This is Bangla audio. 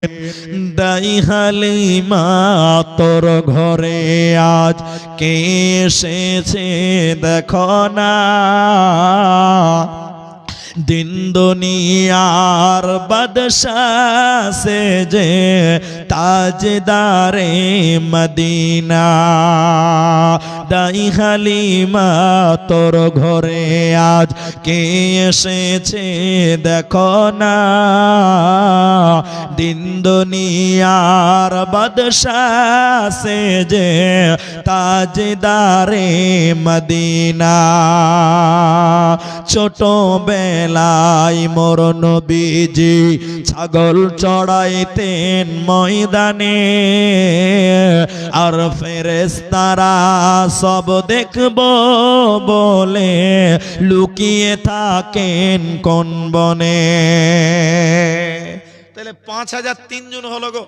দাই হালিমা তোর ঘরে আজ কে এসেছে দেখো না, দিন দুনিয়ার বাদশাহ সেজে তাজদারে মদিনা। দাই হালিমা তোর ঘরে আজ কে এসেছে দেখো না, দিন দুনিয়ার বাদশাহ সেজে তাজদারে মদিনা। ছোট বেলায় মোর নবীজি ছাগল চড়াইতেন ময়দানে, আর ফেরেশতারা সব দেখব বলে লুকিয়ে থাকেন কোন বনে। তাহলে 5003 জন হলো গো।